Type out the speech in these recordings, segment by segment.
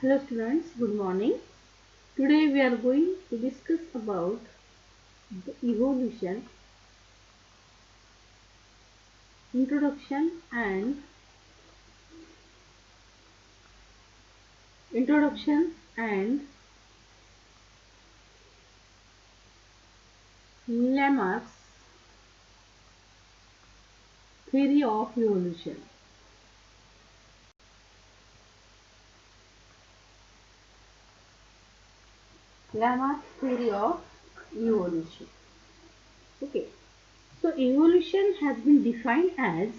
Hello students, good morning. Today we are going to discuss about the evolution, introduction and introduction and Lamarck's theory of evolution. Lamarck's theory of evolution. Okay. So evolution has been defined as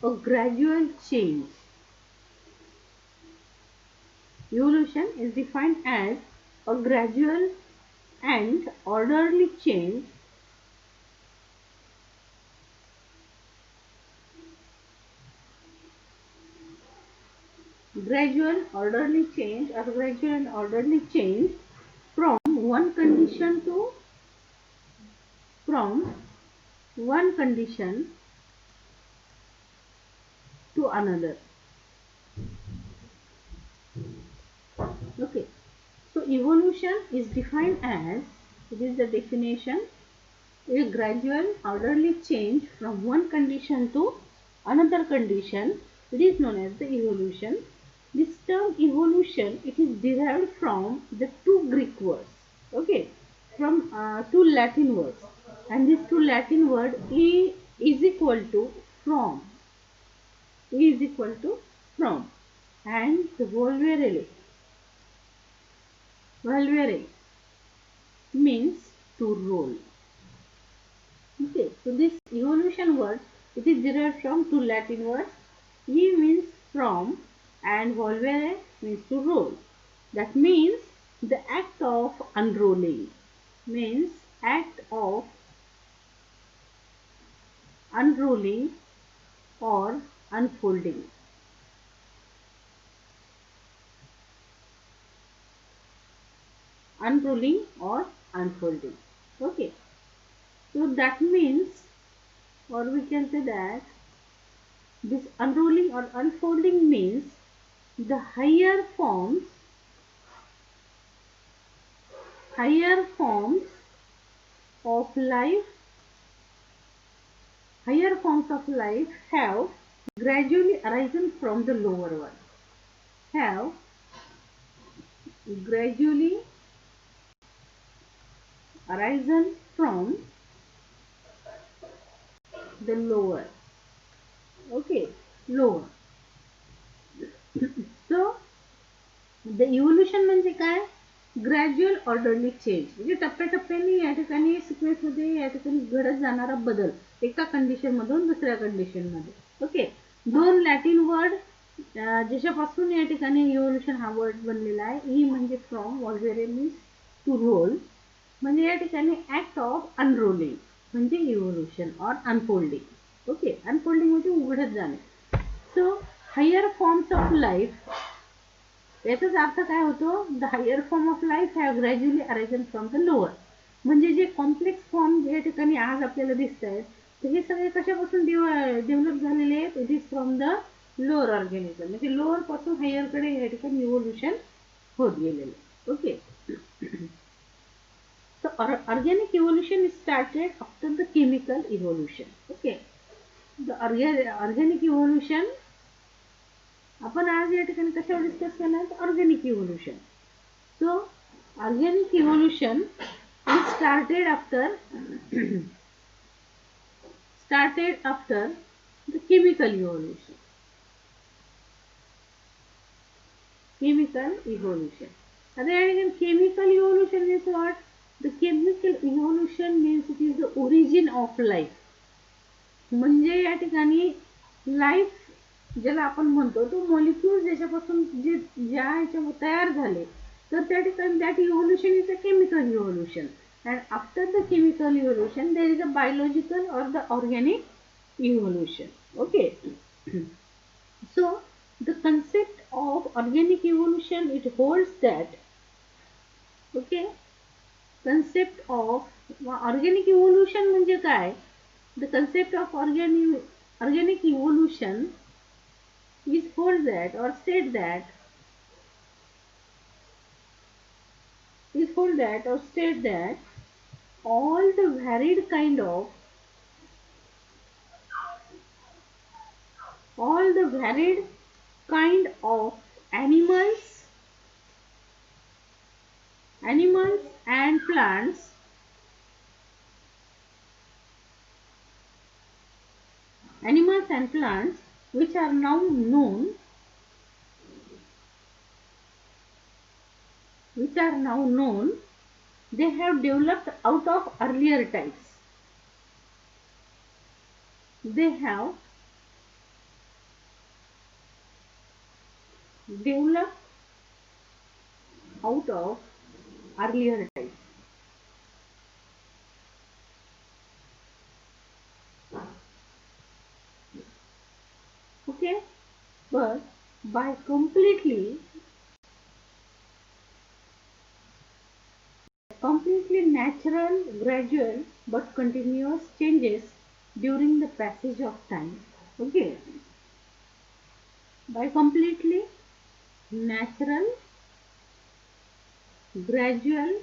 a gradual change. Evolution is defined as a gradual and orderly change gradual and orderly change from one condition to from one condition to another. Okay, so evolution is defined as, it is the definition, a gradual orderly change from one condition to another condition. It is known as the evolution. This term evolution, it is derived from the two Greek words. Okay, from two Latin words, and these two Latin word e is equal to from, and the volvere means to roll. Okay, so this evolution word, it is derived from two Latin words. E means from and volvere means to roll. That means the act of unrolling, means act of unrolling or unfolding. Unrolling or unfolding. Okay, so that means, or we can say that this unrolling or unfolding means the higher forms of life have gradually arisen from the lower one, have gradually arisen from the lower. Okay, lower. So the evolution म्हणजे काय, gradual orderly change, म्हणजे टप्प्याटप्प्याने या ठिकाणी sequence मध्ये या ठिकाणी घडत जाणारा बदल एका कंडिशन मधून दुसऱ्या कंडिशन मध्ये. ओके, दोन लॅटिन वर्ड ज्याच्यापासून या ठिकाणी इव्होल्युशन हा वर्ड बनलेला आहे. ई म्हणजे from, volvere means to roll, म्हणजे या ठिकाणी ऍक्ट ऑफ अनरोलिंग म्हणजे evolution or unfolding. Okay, unfolding म्हणजे उघडत जाणे. So higher forms of life, याचाच अर्थ काय होतो, the higher form of life have gradually arisen from the lower. म्हणजे जे कॉम्प्लेक्स फॉर्म या ठिकाणी आज आपल्याला दिसत आहेत, तर हे सगळे कशापासून डेव्हलप झालेले आहेत, it is from the lower organism. म्हणजे लोअर पासून हायर कडे या ठिकाणी इव्होल्युशन होत गेलेलं. Okay, so organic evolution is started after the chemical evolution. Okay, the organic evolution आपण आज या ठिकाणी कशावर डिस्कस करणार, organic evolution. So organic evolution is started after the chemical evolution. आता या ठिकाणी chemical evolution means what? The chemical evolution means it is the origin of life. म्हणजे या ठिकाणी लाईफ ज्याला आपण म्हणतो, तो मॉलिक्यूल ज्याच्यापासून ज्या ह्याच्या तयार झाले, तर त्या ठिकाणी that evolution is a chemical evolution. And after the chemical evolution there is a biological or the organic evolution. Okay, so the concept of organic evolution, it holds that, okay, concept of organic evolution म्हणजे काय, the concept of organic evolution is hold that or state that all the varied kind of all the varied kind of animals animals and plants animals and plants which are now known they have developed out of earlier types. They have developed out of earlier types. Okay, but by completely natural, gradual but continuous changes during the passage of time. Okay, by completely natural, gradual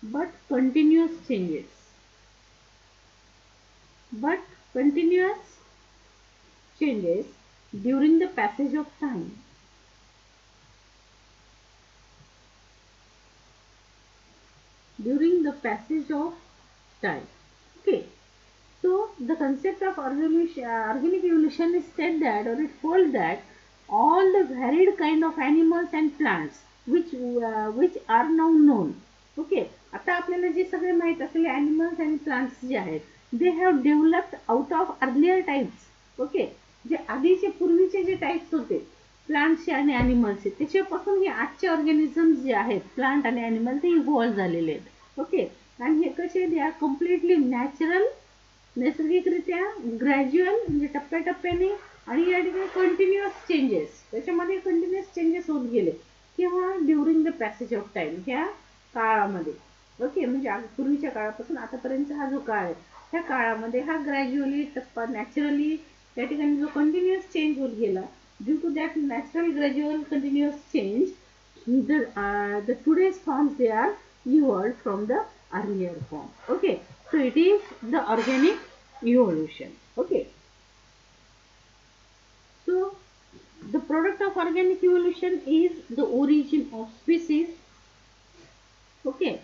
but continuous changes. But continuous changes during the passage of time. During the passage of time. Okay. So the concept of organic evolution is said that, or it holds that all the varied kind of animals and plants which are now known. Okay. आता आपल्याला जे सगळे माहित असलेले animals and plants जे आहेत they have developed out of earlier types. Okay. जे आधीचे पूर्वीचे जे types होते प्लांट्सचे आणि अॅनिमल्सचे त्याच्यापासून हे आजचे ऑर्गॅनिझम जे आहेत प्लांट आणि अॅनिमल ते इव्हॉल्व झालेले आहेत. ओके. आणि हे कसे दे आर कम्प्लिटली नॅचरल नैसर्गिकरित्या ग्रॅज्युअल म्हणजे टप्प्याटप्प्याने आणि या ठिकाणी कंटिन्युअस चेंजेस त्याच्यामध्ये कंटिन्युअस चेंजेस होत गेले किंवा during the passage of time ह्या काळामध्ये. ओके. म्हणजे पूर्वीच्या काळापासून आतापर्यंतचा हा जो काळ आहे ह्या काळामध्ये हा ग्रॅज्युअली टप्पा नॅचरली त्या ठिकाणी जो कंटिन्युअस चेंज होत गेला due to that natural gradual continuous change the today's forms they are evolved from the earlier form. Okay. So it is the organic evolution. Okay. So the product of organic evolution is the origin of species. Okay.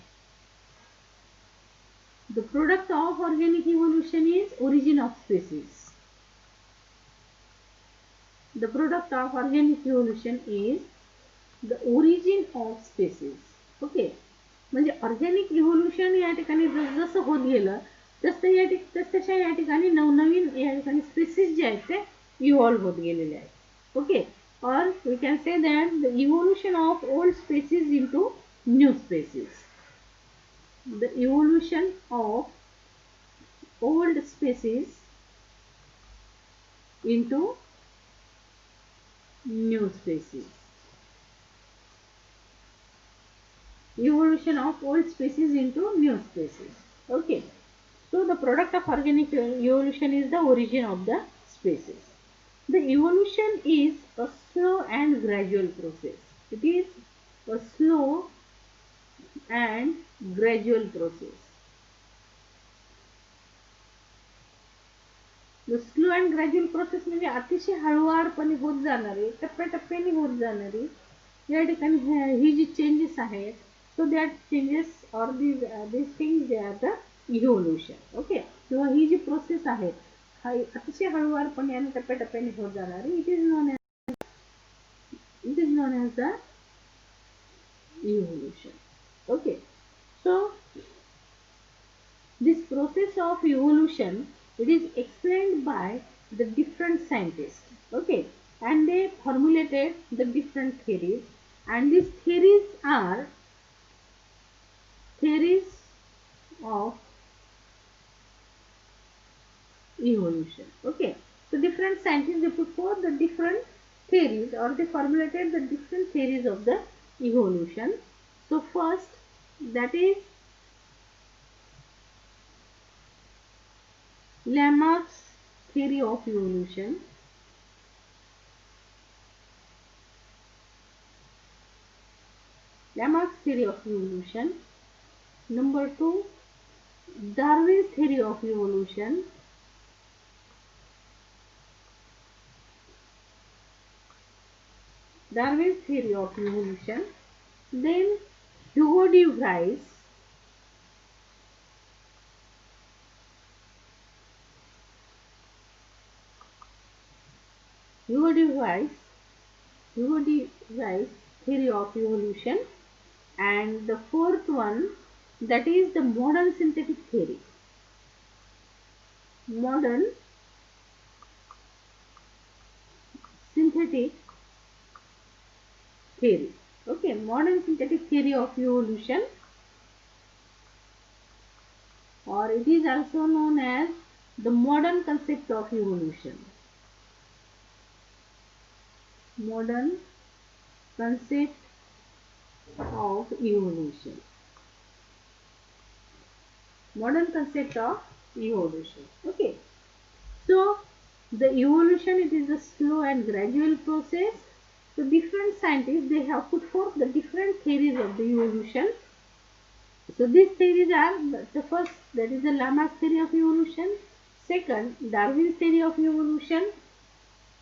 The product of organic evolution is origin of species. The product of organic evolution is the origin of species. Okay. म्हणजे organic evolution या ठिकाणी जसं होत गेलं तसं या ठिकाणी नवनवीन या ठिकाणी स्पीसीज जे आहेत ते इव्हॉल्व होत गेलेले आहेत. ओके. और we can say that the evolution of old species into new species. The evolution of old species into new species. Evolution of old species into new species. Okay. So the product of organic evolution is the origin of the species. The evolution is a slow and gradual process. It is a slow and gradual process. The slow and gradual process म्हणजे अतिशय हळूवारपणे होत जाणारी टप्प्याटप्प्याने होत जाणारी या ठिकाणी ही जी changes आहेत so that changes or these things they are the evolution. Okay. किंवा ही जी प्रोसेस आहे हा अतिशय हळूवारपणे आणि टप्प्याटप्प्याने होत जाणारी it is known as the evolution. Okay. So this process of evolution it is explained by the different scientists. Okay. And they formulated the different theories and these theories are theories of evolution. Okay. So different scientists they put forth the different theories or they formulated the different theories of the evolution. So first that is Lamarck's theory of evolution. Lamarck's theory of evolution. Number 2, Darwin's theory of evolution. Darwin's theory of evolution. Then Hugo de Vries. Hugo de Vries. Hugo de Vries theory of evolution. And the fourth one, that is the modern synthetic theory. Modern synthetic theory. Okay, modern synthetic theory of evolution, or it is also known as the modern concept of evolution. Modern concept of evolution. Modern concept of evolution. Okay. So the evolution, it is a slow and gradual process. So different scientists, they have put forth the different theories of the evolution. So these theories are, the first, that is the Lamarck's theory of evolution. Second, Darwin's theory of evolution.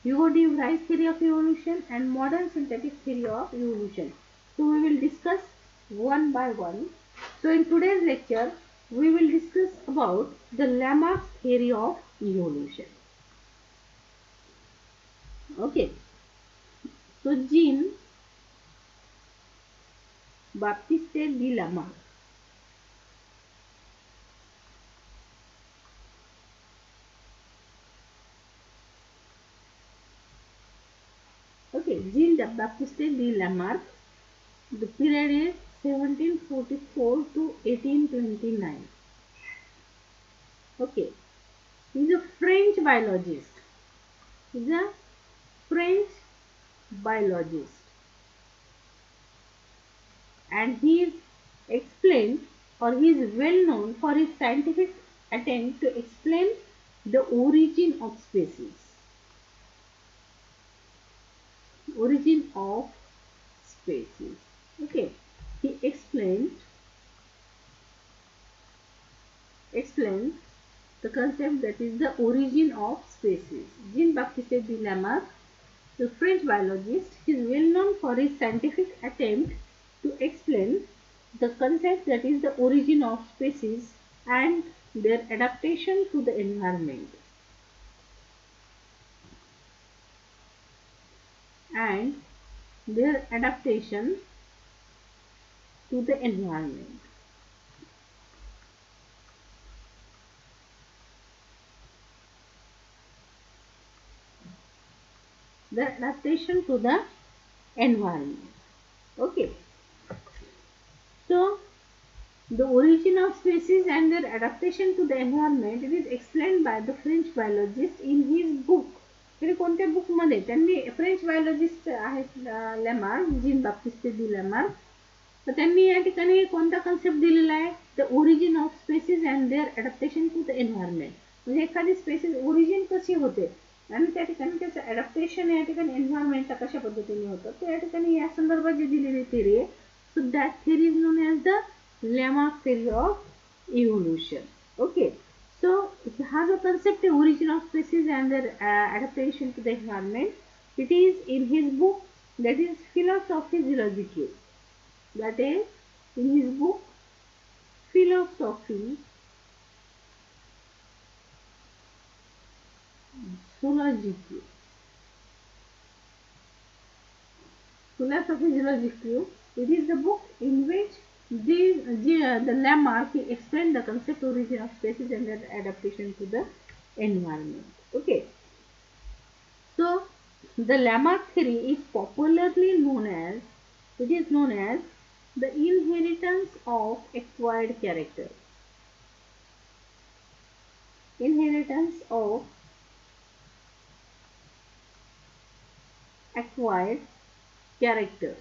Hugo de Vries theory of evolution, and modern synthetic theory of evolution. So we will discuss one by one. So in today's lecture, we will discuss about the Lamarck's theory of evolution. Okay. So Jean-Baptiste de Lamarck. Okay, Jean-Baptiste de Lamarck. The period is 1744 to 1829. Okay, he is a French biologist. He is a French biologist, and he is explained, or he is well known for his scientific attempt to explain the origin of species. Origin of species. Okay, he explained the concept, that is the origin of species. Jean-Baptiste de Lamarck, the French biologist, is well known for his scientific attempt to explain the concept, that is the origin of species and their adaptation to the environment. And their adaptation to the environment. The adaptation to the environment. Okay. So the origin of species and their adaptation to the environment, it is explained by the French biologist in his book. म्हणजे कोणत्या book मध्ये त्यांनी, French biologist आहेत Lamarck, Jean Baptiste de Lamarck, तर त्यांनी या ठिकाणी कोणता कन्सेप्ट दिलेला आहे, the origin of species and their adaptation to the environment. म्हणजे एखादी स्पेसिस ओरिजिन कशी होते आणि त्या ठिकाणी त्याचं अडॅप्टेशन या ठिकाणी एन्व्हायरमेंटला कशा पद्धतीने होतं, तर या ठिकाणी या संदर्भात जी दिलेली थिअरी आहे, so that theory is known as the Lamarck theory of evolution. Okay, so हा जो concept आहे, origin of species and their adaptation to the environment, it is in his book, that is Philosophy Zoologique. That is in his book Philosophy Zoologique. Philosophy Zoologique. It is the book in which the Lamarck explained the concept origin of species and their adaptation to the environment. Okay. So the Lamarck theory is popularly known as, it is known as the inheritance of acquired character. Inheritance of acquired characters.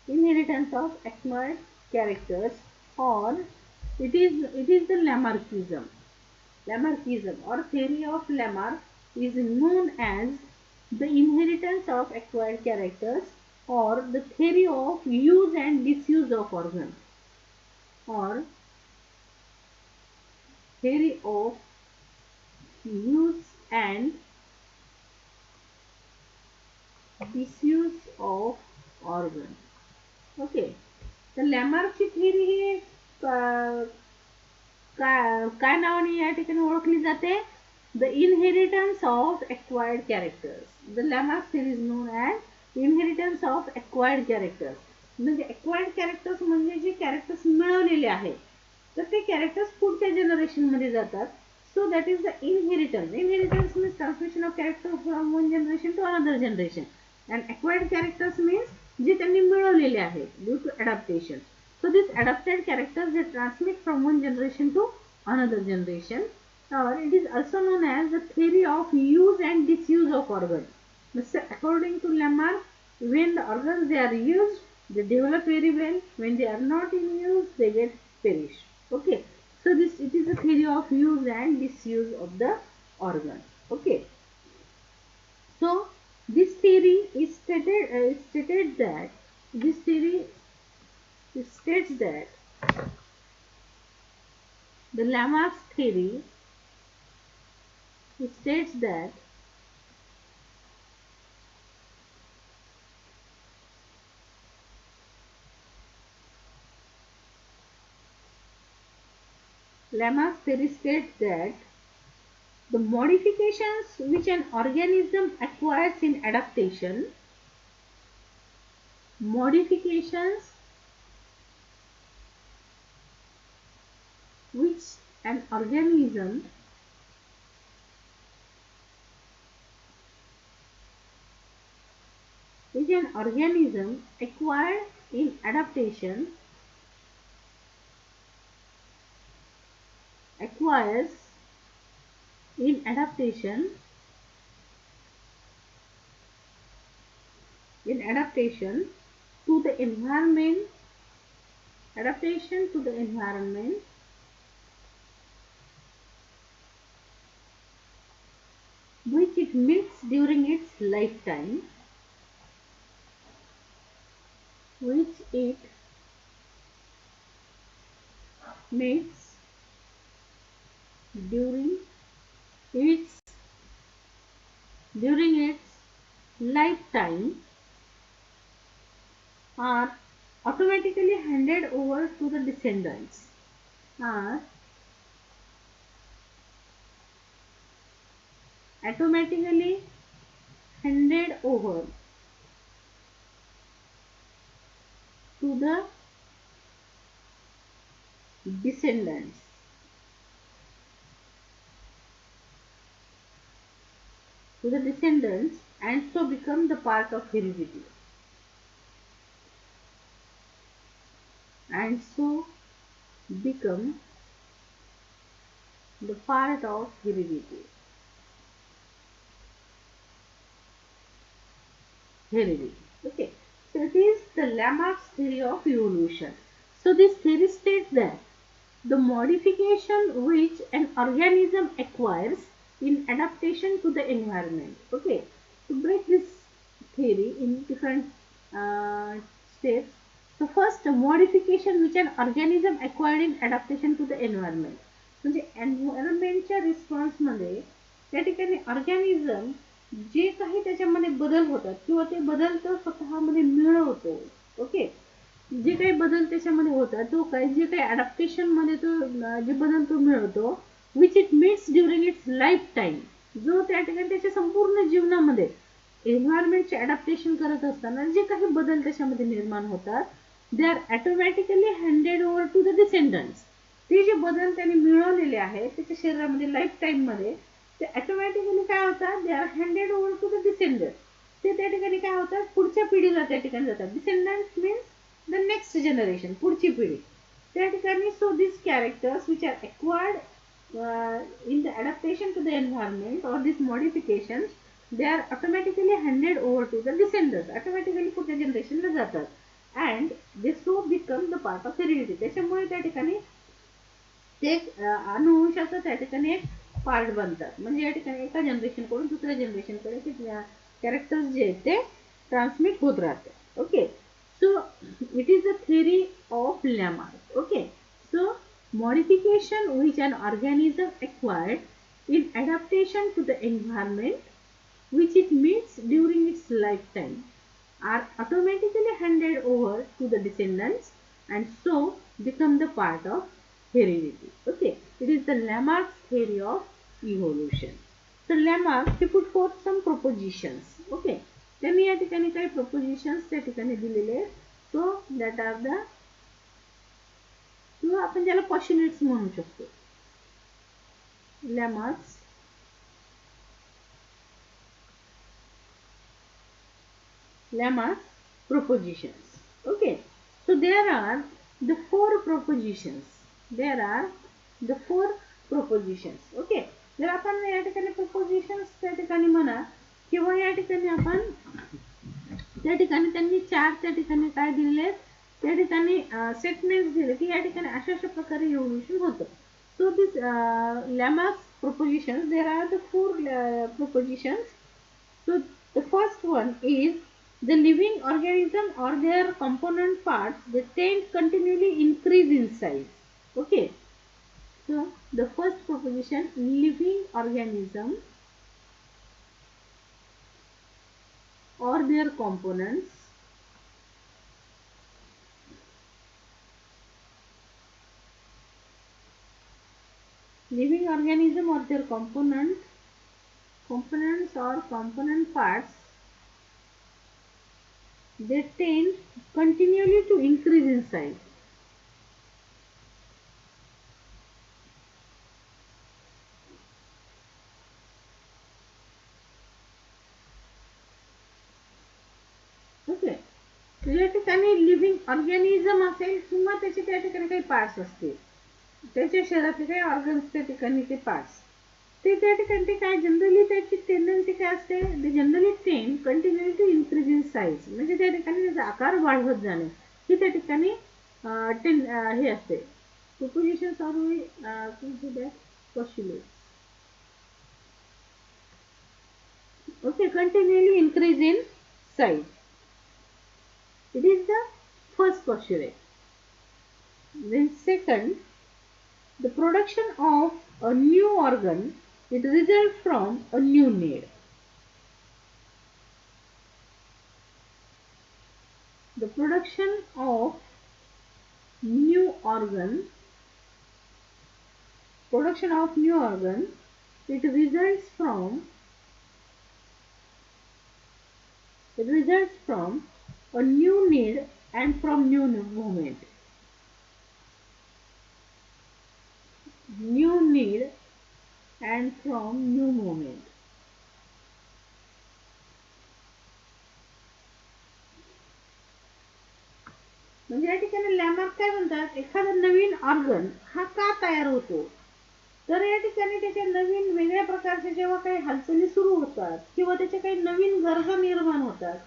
Inheritance of acquired characters, or It is the Lamarckism. Lamarckism or theory of Lamarck is known as the inheritance of acquired characters or the theory of use and disuse of organ or theory of use and disuse of organ. Okay. तर लॅमार्कची theory ही काय नावाने या ठिकाणी ओळखली जाते? The inheritance of acquired characters. The Lamarck theory is known as inheritance of acquired characters. म्हणजे acquired characters म्हणजे जे कॅरेक्टर्स मिळवलेले आहेत तर ते कॅरेक्टर्स पुढच्या जनरेशनमध्ये जातात. So that is the inheritance. Inheritance means transmission of character from one generation to another generation. And acquired characters means जे त्यांनी मिळवलेले आहेत due to adaptation. So these adapted characters they transmit from one generation to another generation. It is also known as the theory of use and disuse of organs. According to Lamarck, when the organs they are used, they develop very well. When they are not in use, they get perish. Okay. So it is a theory of use and disuse of the organ. Okay. So this theory is stated that this theory it states that the Lamarck's theory states that the modifications which an organism acquires in adaptation, modifications which an organism acquired in adaptation acquires in adaptation to the environment which it meets during its lifetime, which it meets during its lifetime are automatically handed over to the descendants. Are automatically handed over to the descendants. And so become the part of heredity. And so become the part of heredity. Okay. So it is the Lamarck's theory of evolution. So this theory states that the modification which an organism acquires in adaptation to the environment. Okay. To break this theory in different steps. So first, modification which an organism acquired in adaptation to the environment. म्हणजे एन्व्हायरमेंटच्या रिस्पॉन्समध्ये त्या ठिकाणी organism जे काही त्याच्यामध्ये बदल होतात किंवा ते बदल तो स्वतःमध्ये मिळवतो. ओके. जे काही बदल त्याच्यामध्ये होतात तो काही जे काही अडॅप्टेशन मध्ये तो जे बदल तो मिळवतो which it meets during it's life time, जो त्या ठिकाणी त्याच्या संपूर्ण जीवनामध्ये एन्व्हायरमेंटचे अडॅप्टेशन करत असताना जे काही बदल त्याच्यामध्ये निर्माण होतात they are automatically handed over to the descendants. ते जे बदल त्यांनी मिळवलेले आहेत त्याच्या शरीरामध्ये लाईफ टाईम मध्ये ते ऑटोमॅटिकली काय होतात they are handed over to the descendants. ते त्या ठिकाणी काय होतात पुढच्या पिढीला त्या ठिकाणी जातात. Descendants means the next generation, पुढची पिढी त्या ठिकाणी. So this characters which are acquired in the adaptation to the environment or these modifications they are automatically handed over to the descendants. Automatically पुढच्या जनरेशनला जातात and they so become the part of heredity. त्याच्यामुळे त्या ठिकाणी ते अनुवंशाचा त्या ठिकाणी एक part बनतात. म्हणजे या ठिकाणी एका जनरेशन कडून दुसऱ्या जनरेशन कडे ते कॅरेक्टर्स जे आहेत ते ट्रान्समिट होत राहतात. Okay, so it is the theory of Lamarck. Okay, so modification which an organism acquired in adaptation to the environment which it meets during its lifetime are automatically handed over to the descendants and so become the part of heredity. Okay, it is the Lamarck's theory of evolution. So Lamarck he put forth some propositions. Okay, त्यांनी या ठिकाणी काही propositions त्या ठिकाणी दिलेले आहेत. So that are the किंवा आपण ज्याला postulates म्हणू शकतो. Lamarck's propositions. Okay, so there are the four propositions. There are the four propositions. Okay, जर आपण या ठिकाणी propositions त्या ठिकाणी म्हणा किंवा या ठिकाणी आपण त्या ठिकाणी त्यांनी चार त्या ठिकाणी काय दिले त्या ठिकाणी स्टेटमेंट्स दिले की या ठिकाणी अशा अशा प्रकारे इव्होल्यूशन होतं. So this Lamarck's propositions, there are the four propositions. So the first one is the living organism or their component parts, they tend continually increase in size. Okay, so the first proposition, living organism or their components living organism or their components or component parts, they tend continually to increase in size. Okay, या ठिकाणी living organism असेल किंवा त्याचे त्या ठिकाणी काही parts असतील, त्याच्या शरीरातले काही ऑर्गन्स त्या ठिकाणी ते पार्ट्स ते त्या ठिकाणी ते काय जनरली त्याची टेंडन्सी काय असते, ते generally tend continue to increase in size, म्हणजे त्या ठिकाणी त्याचा आकार वाढवत जाणे ही त्या ठिकाणी हे असते. Propositions are we consider postulates. Okay, continually increase in size. It is the first postulate. Then second, the production of a new organ, it results from a new need. The production of new organ, it results from a new need and from new movement. New need and from new movement. म्हणजे या ठिकाणी लॅमार्क काय म्हणतात, एखादा नवीन organ हा का तयार होतो, तर या ठिकाणी त्याच्या नवीन वेगळ्या प्रकारच्या जेव्हा काही हालचाली सुरू होतात किंवा त्याच्या काही नवीन गरजा निर्माण होतात,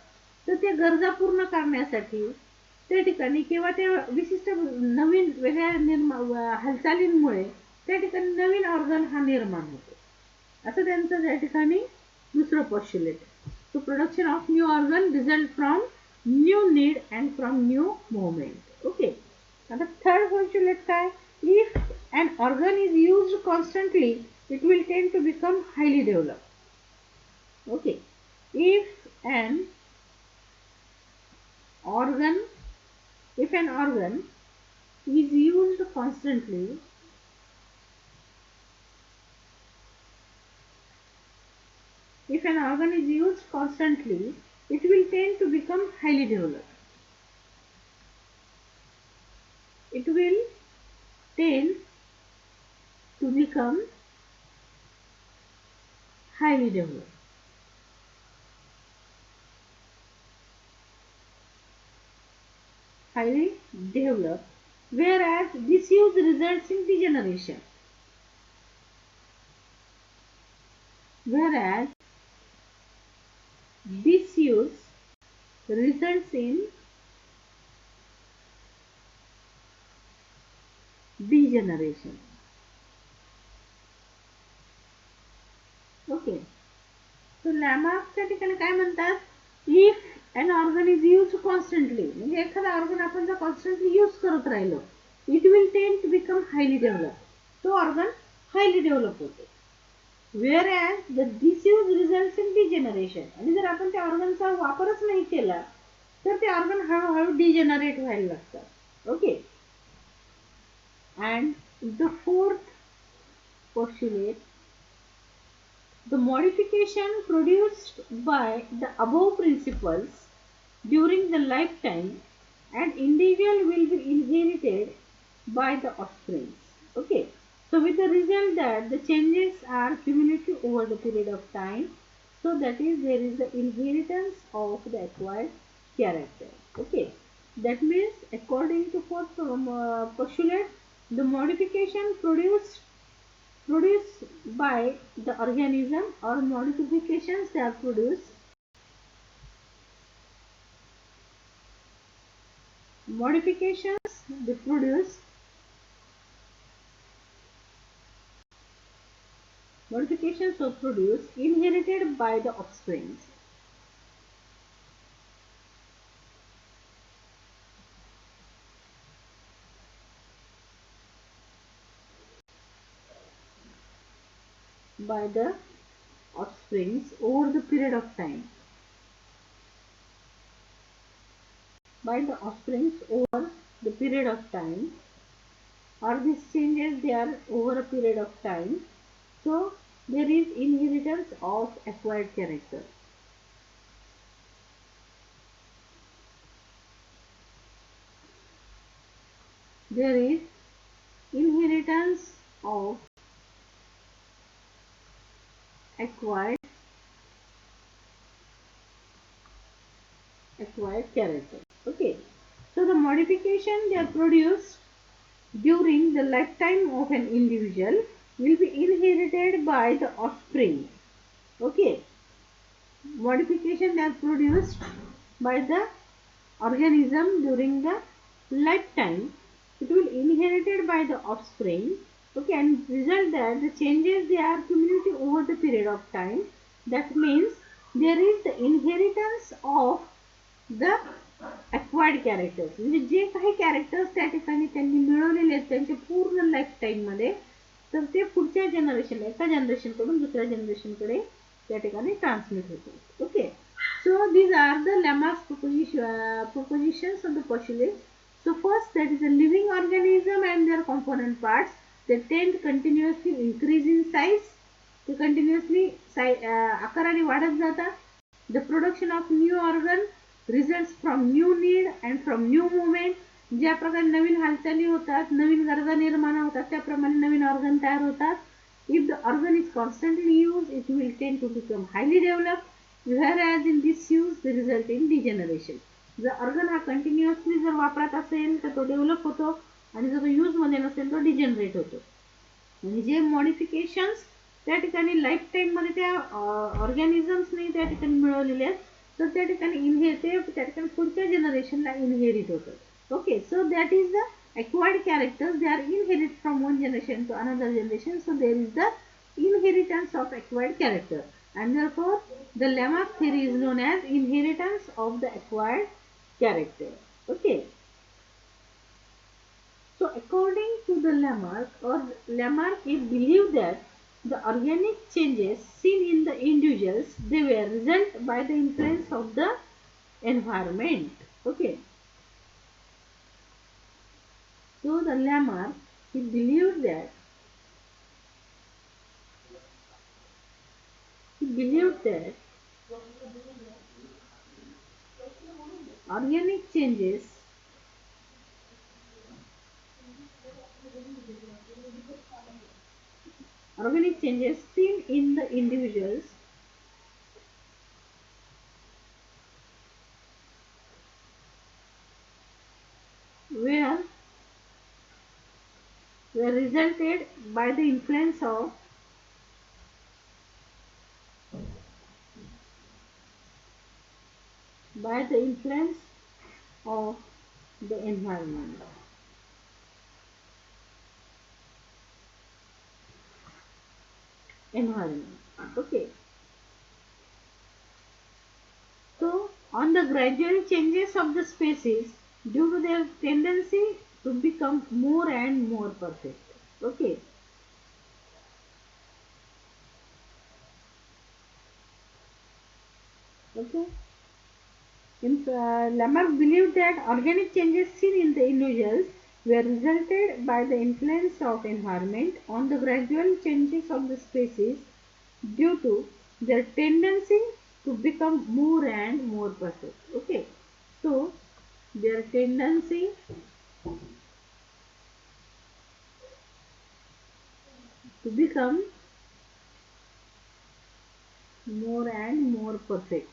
तर त्या गरजा पूर्ण करण्यासाठी त्या ठिकाणी किंवा त्या विशिष्ट नवीन वेगळ्या हालचालींमुळे त्या ठिकाणी नवीन ऑर्गन हा निर्माण होतो, असं त्यांचं त्या ठिकाणी दुसरं postulate. So production of new organ result from new need and from new movement. Okay. Now the third postulate काय, if an organ is used constantly, it will tend to become highly developed. Okay. If an organ is used constantly, it will tend to become highly developed. It will tend to become highly developed. Whereas disuse results in degeneration. Whereas disuse results in degeneration. लॅमार्कच्या ठिकाणी काय म्हणतात, if an organ is use constantly, म्हणजे एखादा organ आपण जर constantly use करत राहिलो, it will tend to become highly develop, तो ऑर्गन हायली डेव्हलप होतो. Whereas the disuse results in degeneration, आणि जर आपण त्या ऑर्गनचा वापरच नाही केला तर ते ऑर्गन हळूहळू डिजेनरेट व्हायला लागतात. Okay. And the fourth postulate, the modification produced by the above principles during the lifetime an individual will be inherited by the offspring. Okay. So with the result that the changes are cumulative over the period of time, so that is there is the inheritance of the acquired character. Okay. That means according to fourth postulate, the modification produced by the organism or modifications they are produced modifications they produce modifications are produced inherited by the offspring. By the offsprings over the period of time. By the offsprings over the period of time, or these changes they are over a period of time. So there is inheritance of acquired character. There is inheritance of acquired character. Okay. So the modification they are produced during the lifetime of an individual will be inherited by the offspring. Okay. Modification they are produced by the organism during the lifetime, it will inherited by the offspring. Okay, and result that the changes they are cumulative over the period of time. That means there is the inheritance of the acquired characters, म्हणजे जे काही characters त्या ठिकाणी त्यांनी मिळवलेले आहेत त्यांच्या पूर्ण life time मध्ये, तर ते पुढच्या जनरेशनला, एका जनरेशन कडून दुसऱ्या जनरेशन कडे त्या ठिकाणी ट्रान्समिट होते. Okay. So these are the Lamarck's propositions of the postulates. So first, that is a living organism and their component parts. They tend continuously increase in size. They continuously आकाराने वाढत जातात. The production of new organ results from new need and from new movement. ज्या प्रकारे नवीन हालचाली होतात, नवीन गरजा निर्माण होतात, त्याप्रमाणे नवीन ऑर्गन तयार होतात. If the organ is constantly used, it will tend to become highly developed. Whereas in disuse the result in degeneration. जर ऑर्गन हा कंटिन्युअसली जर वापरात असेल तर तो डेव्हलप होतो, आणि जर तो यूज मध्ये नसेल तो डिजनरेट होतो. म्हणजे जे मॉडिफिकेशन्स त्या ठिकाणी लाईफ टाइम मध्ये त्या ऑर्गॅनिझम्सने त्या ठिकाणी मिळवलेले आहेत, तर त्या ठिकाणी ते त्या ठिकाणी पुढच्या जनरेशनला इनहेरिट होतं. Okay. So that is the acquired characters, they are inherit from one generation to another generation. So there is the inheritance of acquired character, and therefore the Lamarck theory is known as inheritance of the acquired character. Okay. So according to the Lamarck it believed that the organic changes seen in the individuals, they were result by the influence of the environment. Okay. So the Lamarck, he believed that organic changes seen in the individuals were resulted by the influence of the environment. Okay. the gradual changes of the species due to their tendency to become more and more perfect. Okay. Okay. Lamarck believed that organic changes seen in the individuals were resulted by the influence of environment on the gradual changes of the species due to their tendency to become more and more perfect. Okay, so their tendency to become more and more perfect.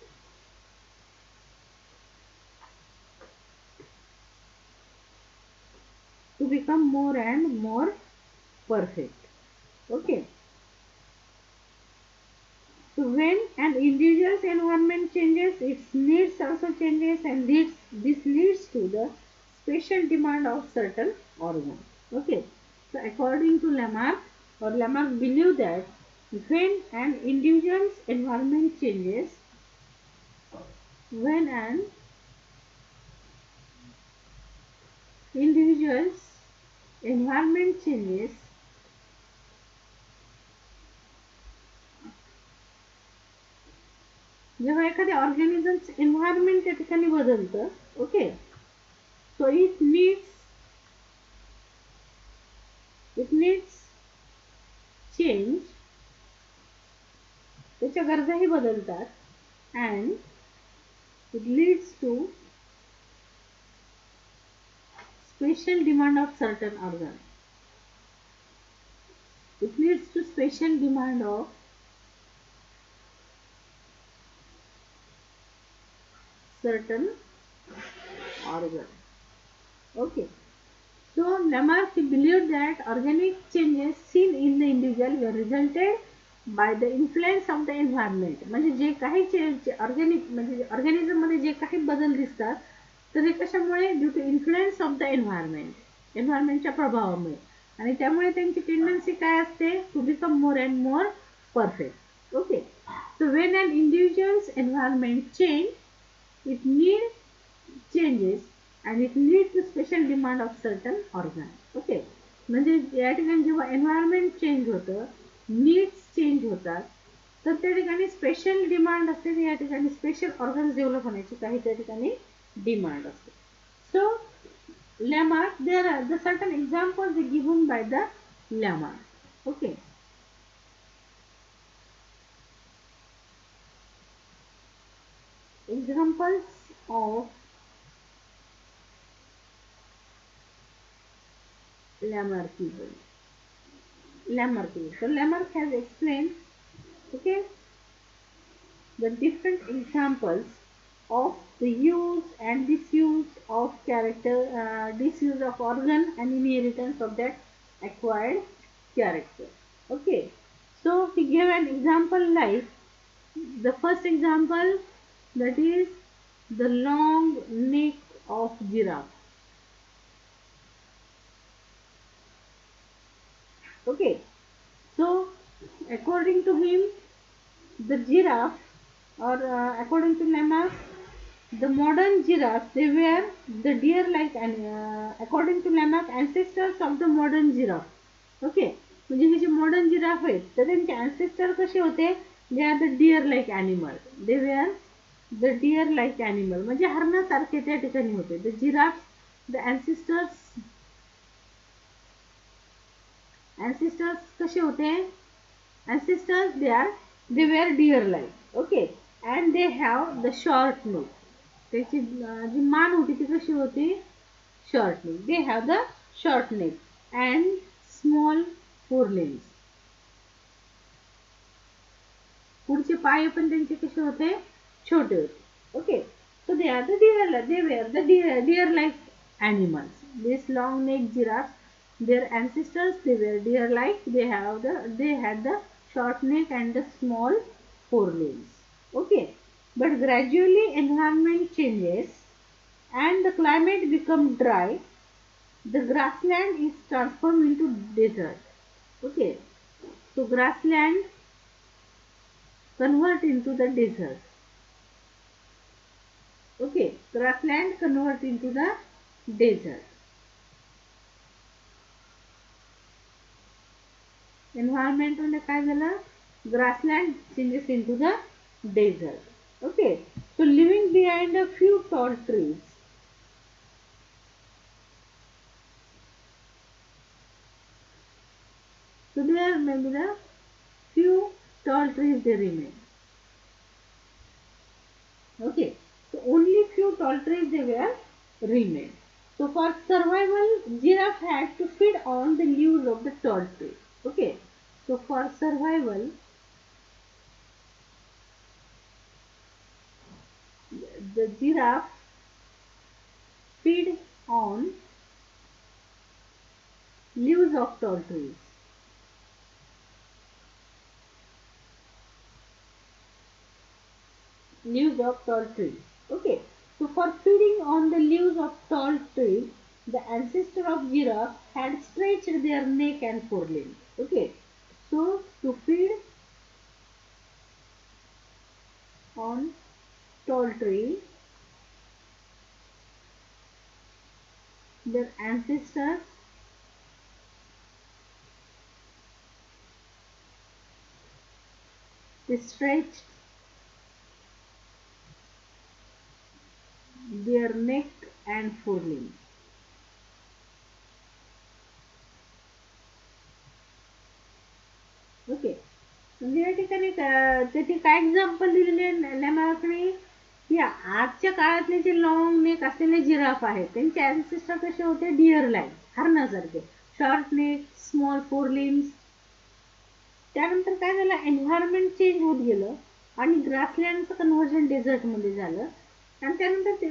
To become more and more perfect. Okay. So when an individual's environment changes, its needs also changes, and this leads to the special demand of certain organs. Okay. So according to Lamarck, or Lamarck believed that when an individual's environment changes, when an individual's environment changes, जेव्हा एखाद्या ऑर्गॅनिझमचं environment त्या ठिकाणी बदलतं, okay, so it needs change, त्याच्या गरजाही बदलतात, and it leads to special demand of certain organ. It leads to special demand of certain organ. Okay. So Lamarck believed that organic changes seen in the individual were resulted by the influence of the environment. म्हणजे जे काही organism मध्ये जे काही बदल दिसतात तर हे कशामुळे, due to influence of the environment, एन्व्हायरमेंटच्या प्रभावामुळे, आणि त्यामुळे त्यांची टेंडन्सी काय असते, to become more and more perfect. Okay. So when an individuals environment change, it need changes and it leads to special demand of certain organ. Okay. म्हणजे या ठिकाणी जेव्हा एन्व्हायरमेंट चेंज होतं, नीड्स चेंज होतात, तर त्या ठिकाणी स्पेशल डिमांड असते, या ठिकाणी स्पेशल ऑर्गन्स डेव्हलप होण्याची काही त्या ठिकाणी डिमांड असते. सो Lamarck, there are the certain examples given by the Lamarck. Okay. Examples of Lamarckism. So Lamarck has explained, okay, the different examples of the use and disuse of disuse of organ and inheritance of that acquired character. Okay. So he gave an example like the first example, that is the long neck of giraffe. Okay. So according to him, the giraffe, or according to Lamarck, the modern giraffe, they were the deer-like, and according to Lamarck, ancestors of the modern giraffe. Okay. म्हणजे हे जे modern giraffe आहेत तर त्यांचे ancestor कसे होते, they are the deer like animal, they were the deer like animal, म्हणजे हरणासारखे त्या ठिकाणी होते. द जिराफ, द ancestors कसे होते, ancestors they were deer like. Okay. And they have the short neck, त्याची जी मान होती ती कशी होती, short neck. They have the short neck and small forelimbs. पुढचे पाय पण त्यांचे कसे होते, छोटे होते. Okay. So they were the deer like animals. This long neck giraffe, their ancestors, they were deer like, they had the short neck and the small forelimbs. Okay. But gradually environment changes and the climate becomes dry. The grassland is transformed into desert. Okay. So grassland convert into the desert. grassland convert into the desert. Environment मध्ये काय झालं? Grassland changes into the desert. Okay. So leaving behind a few tall trees. So there may be the few tall trees they remain. Okay. So only few tall trees they were remain. So for survival, giraffe had to feed on the leaves of the tall tree. Okay. So for survival, the giraffe feed on leaves of tall trees. Leaves of tall trees. Okay. So for feeding on the leaves of tall trees, the ancestor of giraffe had stretched their neck and forelimbs. Okay. So to feed on tall tree, their ancestors stretched their neck and forelimbs. Okay. म्हणजे या ठिकाणी त्याची काय example दिलेले लॅमार्कने, की आजच्या काळातले जे long नेक असलेले जिराफ आहेत त्यांचे अँसेस्टर कसे होते? डिअर लाईन, हरणासारखे, शॉर्ट नेक, स्मॉल फोर लिम्स. त्यानंतर काय झालं? एन्व्हायरमेंट चेंज होत गेलं आणि ग्रासलँडचं कन्व्हर्जन डेझर्टमध्ये झालं आणि त्यानंतर ते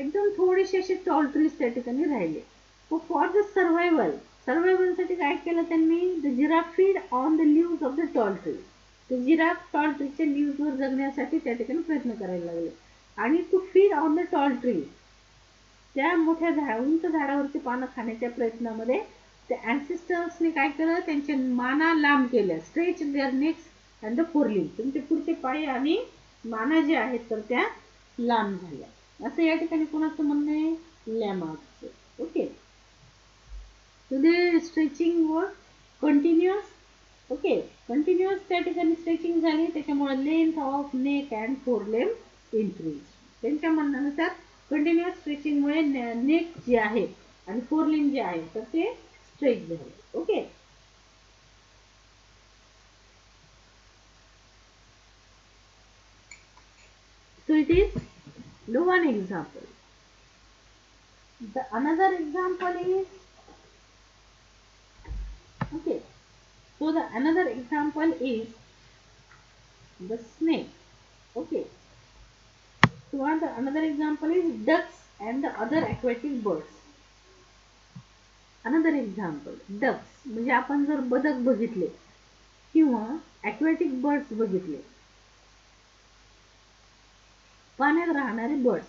एकदम थोडेसे असे टॉल ट्रीज त्या ठिकाणी राहिले. फॉर द सर्वायवलसाठी काय केलं त्यांनी? The giraffe feed on the leaves of the tall tree. ते जिराफ टॉल ट्रीच्या लिव्सवर जगण्यासाठी त्या ठिकाणी प्रयत्न करायला लागले. आणि to feed on the tall tree, त्या मोठ्या उंच झाडावरची पानं खाण्याच्या प्रयत्नामध्ये त्या अँसेस्टर्सने काय केलं? त्यांच्या माना लांब केल्या. Stretch their necks and the forelimbs. तुमचे पुढचे पाय आणि माना जे आहेत तर त्या लांब झाल्या. असं या ठिकाणी कोणाचं म्हणणं आहे? लॅमार्कचं. Okay. So the stretching was continuous. Okay. Continuous त्या ठिकाणी स्ट्रेचिंग झाली, त्याच्यामुळे length of neck and forelimb increase. त्यांच्या म्हणण्यानुसार कंटिन्युअस स्ट्रेचिंगमुळे नेक जे आहे आणि फोरलिम जे आहे तर ते स्ट्रेच झाले. Okay. So it is the one example. The another example is, okay. So the another example is the snake. Okay. So another example is ducks and the other aquatic birds. Another example, ducks म्हणजे आपण जर बदक बघितले किंवा aquatic birds बघितले, पाण्यात राहणारे birds.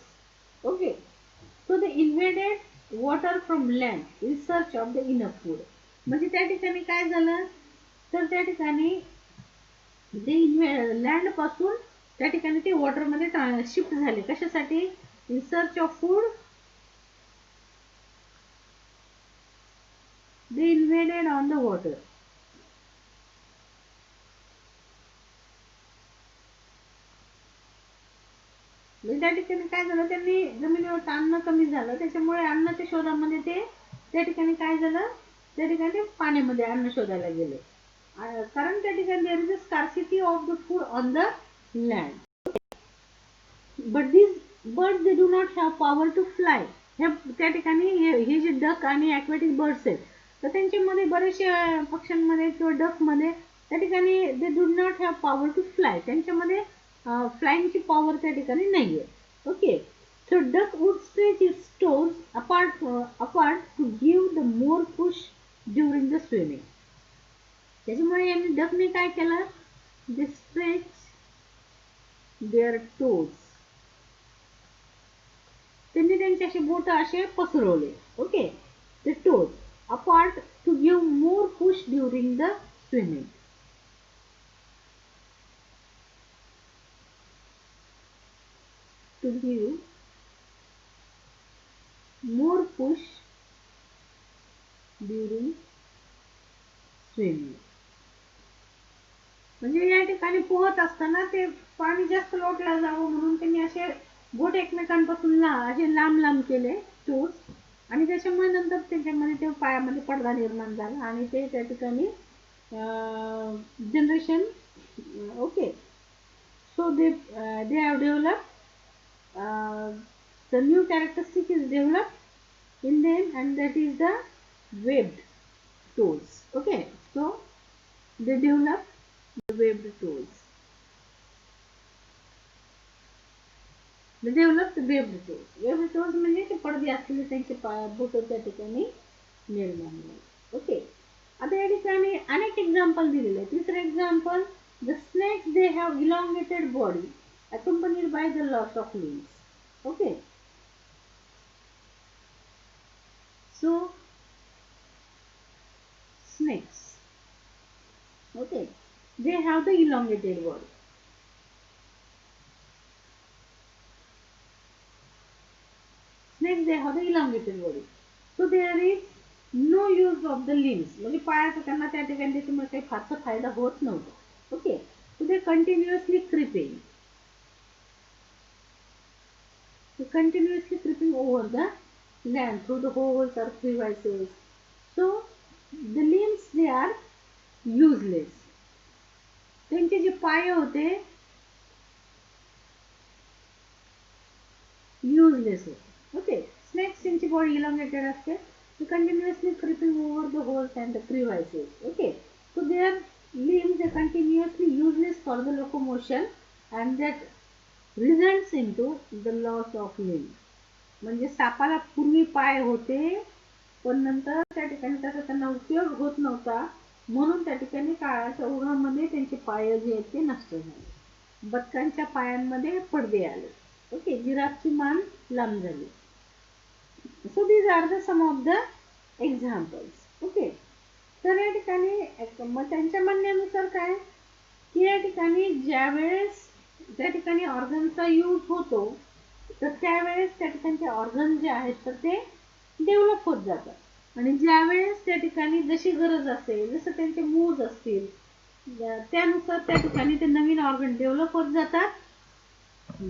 Okay. So they invaded water from land in search of the enough food. म्हणजे त्या ठिकाणी काय झालं? तर त्या ठिकाणी ते लँड पासून त्या ठिकाणी ते वॉटरमध्ये शिफ्ट झाले. कशासाठी? In search of food. They invaded on the water. त्या ठिकाणी काय झालं? त्यांनी जमिनीवर अन्न कमी झालं, त्याच्यामुळे अन्नाच्या शोधामध्ये ते त्या ठिकाणी काय झालं? त्या ठिकाणी पाण्यामध्ये अन्न शोधायला गेले. कारण त्या ठिकाणी there is a scarcity of the food on the land. But this birds they do not have power to fly. त्या ठिकाणी हे जे डक आणि ॲक्वॅटिक बर्ड्स आहेत तर त्यांच्यामध्ये बरेचसे पक्ष्यांमध्ये किंवा डकमध्ये त्या ठिकाणी they do not have power to fly. त्यांच्यामध्ये फ्लाइंगची पॉवर त्या ठिकाणी नाहीये. Okay. So duck would stretch its toes apart to give the more push during the swimming. त्याच्यामुळे यांनी डकने काय केलं? They stretch their toes. त्यांनी त्यांचे असे बोट असे पसरवले. Okay. The toes apart to give more push during the swimming. To give more push during swimming. म्हणजे या ठिकाणी पोहत असताना ते पाणी जास्त लोटलं जावं म्हणून त्यांनी असे बोट एकमेकांपासून असे लांब लांब केले टूर्स, आणि त्याच्यामुळे नंतर त्याच्यामध्ये ते पायामध्ये पडदा निर्माण झाला आणि ते त्या ठिकाणी generation. Okay, so they have developed the new characteristic is developed in them, and that is the webbed toes. Okay, so they develop the webbed toes. They develop the webbed toes. Webbed toes म्हणजे ते पडदे असलेले त्यांचे boat त्या ठिकाणी निर्माण झाले. Okay, आता या ठिकाणी अनेक एक्झाम्पल दिलेले आहे. तिसरं example, the snakes they have elongated body accompanied by the loss of limbs. Okay, so snakes, okay, they have the elongated body. Snakes they have the elongated body, so there is no use of the limbs. म्हणजे पायाचा त्यांना त्या ठिकाणी त्याच्यामुळे काही फारसा फायदा होत नव्हता. Okay, so they continuously creeping over the land through the holes or crevices. So the limbs they are useless. त्यांचे जे पाय होते useless होते. Okay, snakes त्यांची body elongated असते. They continuously creeping over the holes and the crevices. Okay, so their limbs are continuously useless for the locomotion, and that results into the loss of limbs. म्हणजे सापाला पूर्वी पाय होते, पण नंतर त्या ठिकाणी त्याचा त्यांना उपयोग होत नव्हता, म्हणून त्या ठिकाणी काळाच्या ओघामध्ये त्यांचे पाय जे आहेत ते नष्ट झाले. बदकांच्या पायांमध्ये पडदे आले. ओके, जिराफची मान लांब झाली. So these are the some of the examples. Okay, तर या ठिकाणी मग त्यांच्या म्हणण्यानुसार काय की या ठिकाणी ज्यावेळेस त्या ठिकाणी ऑर्गनचा यूज होतो, तर त्यावेळेस त्या ठिकाणचे ऑर्गन जे आहेत तर ते डेव्हलप होत जातात, आणि ज्यावेळेस त्या ठिकाणी जशी गरज असेल, जसं त्यांचे मूज असतील, त्यानुसार त्या ठिकाणी ते नवीन ऑर्गन डेव्हलप होत जातात.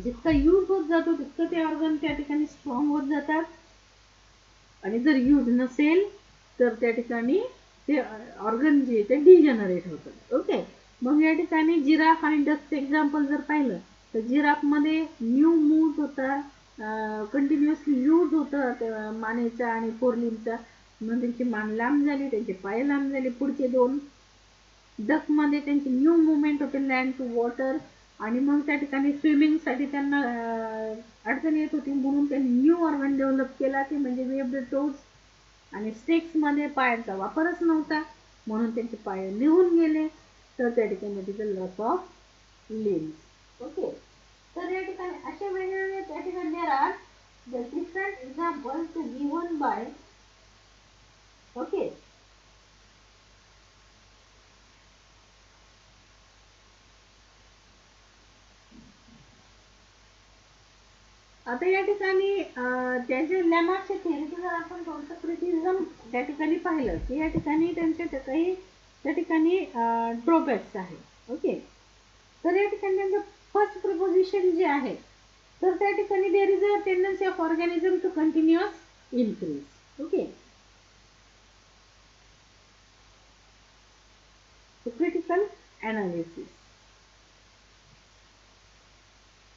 जितका यूज होत जातो तितकं ते ऑर्गन त्या ठिकाणी स्ट्रॉंग होत जातात, आणि जर यूज नसेल तर त्या ठिकाणी ते ऑर्गन जे ते डिजनरेट होतात. ओके, मग या ठिकाणी जिराफ आणि डकचं एक्झाम्पल जर पाहिलं तर जिराफमध्ये न्यू मूव्ह होता, कंटिन्युअसली यूज होतं मानेचा आणि फोरलिमचा, म्हणून त्यांची मान लांब झाली, त्यांचे पाय लांब झाले पुढचे दोन. डकमध्ये त्यांची न्यू मुवमेंट होते लँड टू वॉटर, आणि मग त्या ठिकाणी स्विमिंगसाठी त्यांना अडचण येत होती, म्हणून त्यांनी न्यू ऑर्गन डेव्हलप केला ते म्हणजे वेब्ड टोज. आणि स्नेक्समध्ये पायांचा वापरच नव्हता, म्हणून त्यांचे पाय निघून गेले, तर त्या ठिकाणी तिथे लॉस ऑफ लिम्स. ओके, तर या ठिकाणी अशा वेगवेगळ्या त्या ठिकाणी there are the different examples given by. Okay, आता या ठिकाणी त्याचे लॅमार्कच्या थेअरीचं जर आपण थोडंसं क्रिटिसिझम त्या ठिकाणी पाहिलं की या ठिकाणी त्यांच्या काही त्या ठिकाणी ड्रॉबॅक्स आहेत. ओके, तर या ठिकाणी त्यांचं फर्स्ट प्रपोजिशन जे आहे तर त्या ठिकाणी there is a tendency of organism to continuous increase. Okay, critical analysis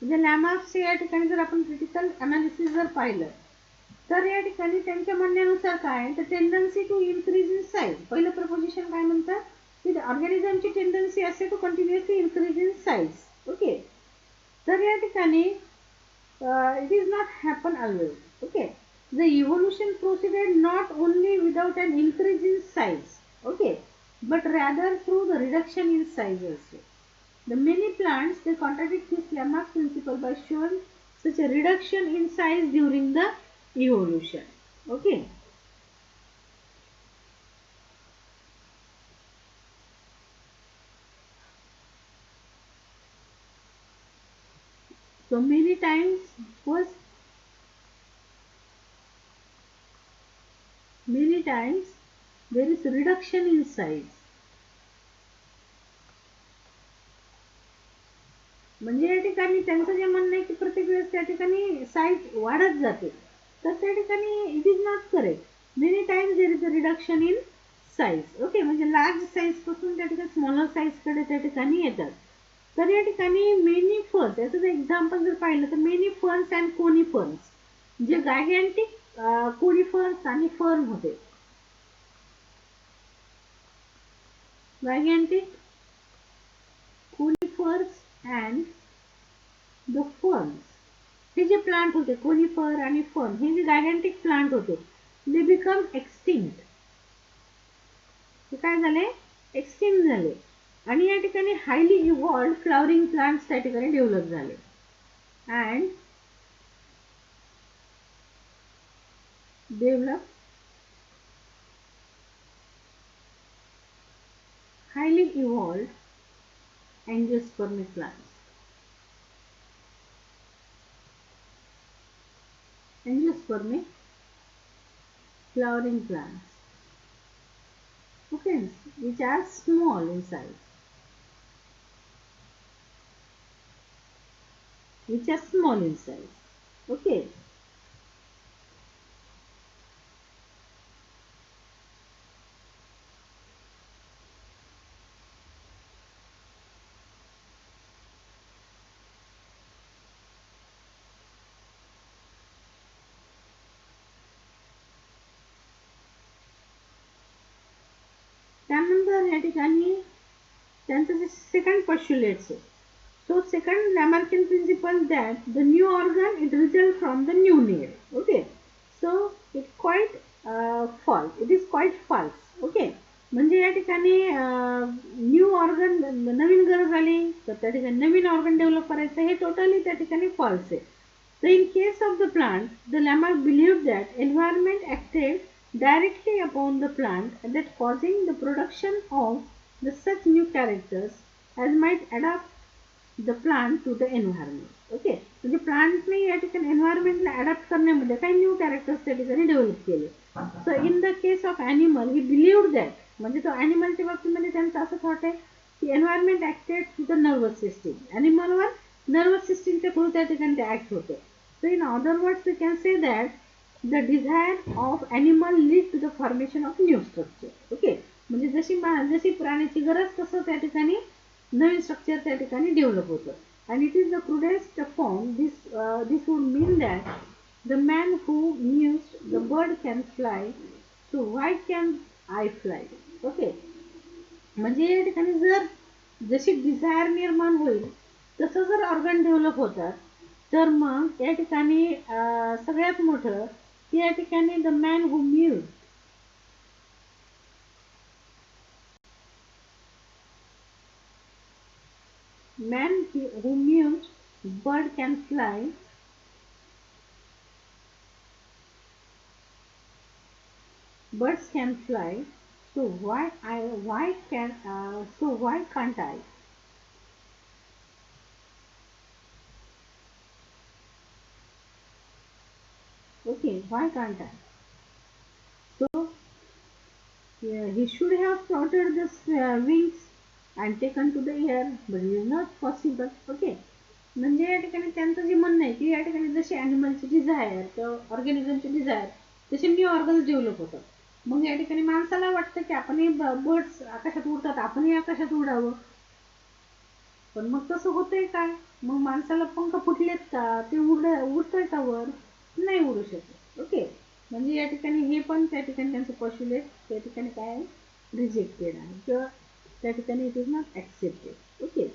म्हणजे लॅमार्कचे या ठिकाणी जर आपण क्रिटिकल अनालिसिस जर पाहिलं तर या ठिकाणी त्यांच्या म्हणण्यानुसार काय तर tendency to increase in size. पहिलं प्रपोजिशन काय म्हणतात की ऑर्गॅनिझमची टेंडन्सी असते to continuously increase in size. Okay, तर या ठिकाणी it is not happen always. Okay, the evolution proceeded not only without an increase in size, okay, but rather through the reduction in size also. The many plants they contradict this Lamarck's principle by showing such a reduction in size during the evolution. Okay. So many times was many times there is reduction in size. म्हणजे या ठिकाणी त्यांचं जे म्हणणं आहे की प्रत्येक वेळेस त्या ठिकाणी साईज वाढत जाते, तर त्या ठिकाणी it is not correct. Many times there is a reduction in size. Okay, म्हणजे लार्ज साईज पासून त्या ठिकाणी स्मॉलर साईज कडे त्या ठिकाणी येतात. तर या ठिकाणी मेनी फर्न्स, याचं जर एक्झाम्पल जर पाहिलं तर मेनी फर्न्स अँड कोनिफर्न्स, जे गायगॅन्टिक कोनिफर्न्स आणि फर्न होते. Gigantic conifers and the ferns, हे जे प्लांट होते कोनिफर आणि फर्न, हे जे गायगॅन्टिक प्लांट होते, दे बिकम एक्सटिंक्ट. ते काय झाले? एक्सटिंक्ट झाले. आणि या ठिकाणी हायली इव्हॉल्ड फ्लॉवरिंग प्लांट्स त्या ठिकाणी डेव्हलप झाले. And develop highly evolved angiospermic plants. Angiospermic flowering plants, okay, which are small in size, which are small in size, okay. त्यानंतर या ठिकाणी त्यांचं जे सेकंड पोस्टुलेट्स आहे. So second Lamarckian principle that the new organ it results from the new need. Okay, so it quite false. It is quite false. Okay, म्हणजे या ठिकाणी new organ, नवीन गरज आली तर त्या ठिकाणी नवीन ऑर्गन डेव्हलप करायचं, हे टोटली त्या ठिकाणी फॉल्स आहे. So in case of the plant, the Lamarck believed that environment acted directly upon the plant and that causing the production of the such new characters as might adapt the plant to the environment. Okay, म्हणजे प्लांटने या ठिकाणी एन्व्हायरमेंटला adapt करण्यामध्ये काही new characters त्या ठिकाणी develop केले. So in the case of animal he believed that, म्हणजे तो ॲनिमलच्या बाबतीमध्ये त्यांचं असं थॉट आहे की environment acted to the nervous system. ॲनिमलवर नर्वस सिस्टीमच्या थ्रू त्या ठिकाणी ते ॲक्ट होते. So in other words we can say that the desire of animal lead to the formation of new structure. Okay, म्हणजे जशी प्राण्याची गरज तसं त्या ठिकाणी नवीन स्ट्रक्चर त्या ठिकाणी डेव्हलप होतं. And it is the crudest form. This would mean that the man who mused the bird can fly, so why can I fly. Okay, म्हणजे या ठिकाणी जर जशी डिझायर निर्माण होईल तसं जर ऑर्गन डेव्हलप होतात, तर मग या ठिकाणी सगळ्यात मोठं की या ठिकाणी the man who mused, man who mused bird can fly, birds can fly, so why can't I. Okay, why can't I. So yeah, he should have flouted the wings and taken to the air, but it is not possible. Okay, म्हणजे या ठिकाणी त्यांचं जे म्हणणं आहे की या ठिकाणी जशी ॲनिमलची डिझायर किंवा ऑर्गॅनिझमची डिझायर तसे न्यू ऑर्गन्स डेव्हलप होतात. मग या ठिकाणी माणसाला वाटतं की आपणही बर्ड्स आकाशात उडतात, आपणही आकाशात उडावं, पण मग तसं होतंय काय? मग माणसाला पंख फुटलेत का? ते उडतोय का वर? नाही उडू शकत. ओके, म्हणजे या ठिकाणी हे पण त्या ठिकाणी त्यांचं पोस्टुलेट त्या ठिकाणी काय आहे, रिजेक्टेड आहे किंवा त्या ठिकाणी it is not accepted. Okay,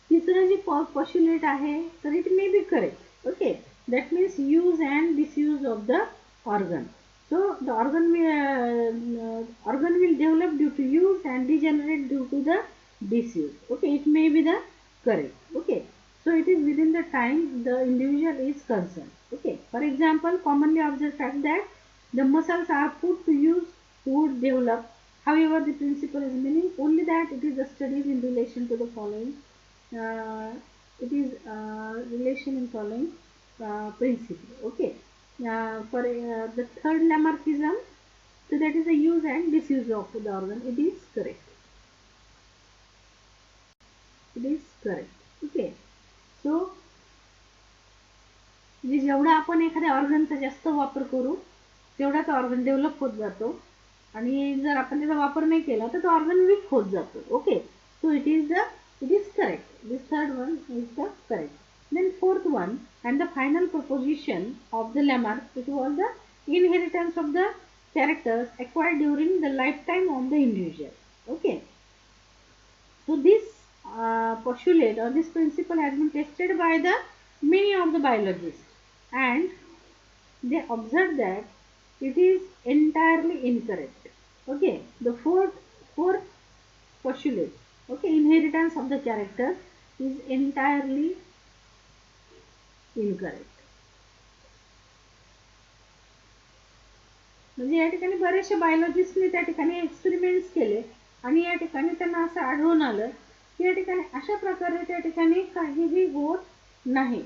तिसरं जे पोस्टुलेट आहे तर it may be correct. Okay, that means use and disuse of the organ. So the organ will develop due to use and degenerate due to the disuse. Okay, it may be the correct. Okay, so it is within the time the individual is concerned. Okay, for example, commonly observed fact that the muscles are put to use would develop. However, the principle is meaning only that it is the studies in relation to the following. It is relation in following. principle. Okay. For the third Lamarckism, so that is the use and disuse of the organ. It is correct. It is correct. Okay. So म्हणजे जेवढा आपण एखाद्या ऑर्गनचा जास्त वापर करू तेवढा तो organ develop होत जातो आणि जर आपण त्याचा वापर नाही केला तर तो ऑर्गन वीक होत जातो. Okay. So it is correct. This third one is the correct. Then fourth one and the final proposition of the Lamarck, it was the inheritance of the characters acquired during the lifetime of the individual. Okay. So this postulate or this principle has been tested by the many of the biologists, and they observed that it is entirely incorrect. Okay, the fourth postulate, okay, inheritance of the character is entirely incorrect. म्हणजे या ठिकाणी बरेचसे बायोलॉजिस्टने त्या ठिकाणी experiments केले आणि या ठिकाणी त्यांना असं आढळून आलं की या ठिकाणी अशा प्रकारे त्या ठिकाणी काहीही होत नाही.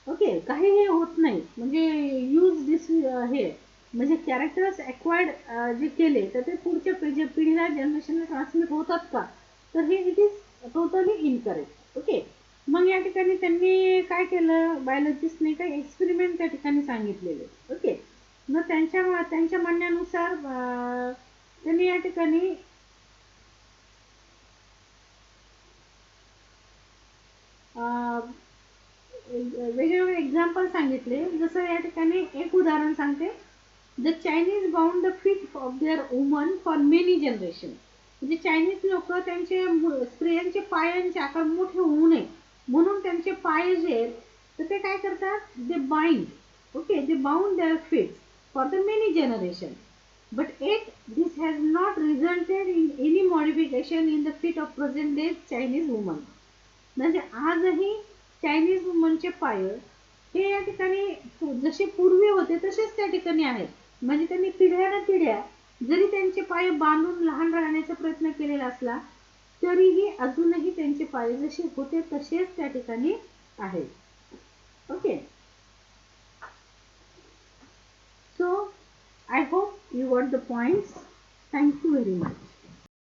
ओके, काहीही होत नाही म्हणजे यूज दिस हे म्हणजे कॅरेक्टर्स एक्वायर्ड जे केले तर ते पुढच्या पिढीला जनरेशनला ट्रान्समिट होतात का, तर हे it is totally incorrect. Okay. मग या ठिकाणी त्यांनी काय केलं, बायोलॉजिस्टने काही एक्सपेरिमेंट त्या ठिकाणी सांगितलेले. ओके. मग त्यांच्या म्हणण्यानुसार त्यांनी या ठिकाणी वेगवेगळे एक्झाम्पल सांगितले. जसं या ठिकाणी एक उदाहरण सांगते. The Chinese bound the feet of their woman for many generation. म्हणजे चायनीज लोक त्यांचे स्त्रियांचे पायांचे आकार मोठे होऊ नये म्हणून त्यांचे पाय जे आहेत तर ते काय करतात, they bind. Okay, they bound their feet for the many generation. But at this has not resulted in any modification in the feet of present day Chinese woman. म्हणजे आजही चायनीज वुमनचे पाय हे या ठिकाणी जसे पूर्वी होते तसेच त्या ठिकाणी आहेत. म्हणजे त्यांनी पिढ्या जरी त्यांचे पाय बांधून लहान राहण्याचा प्रयत्न केलेला असला तरीही अजूनही त्यांचे पाय जसे होते तसेच त्या ठिकाणी आहेत. Okay. So I hope you got the points. Thank you very much.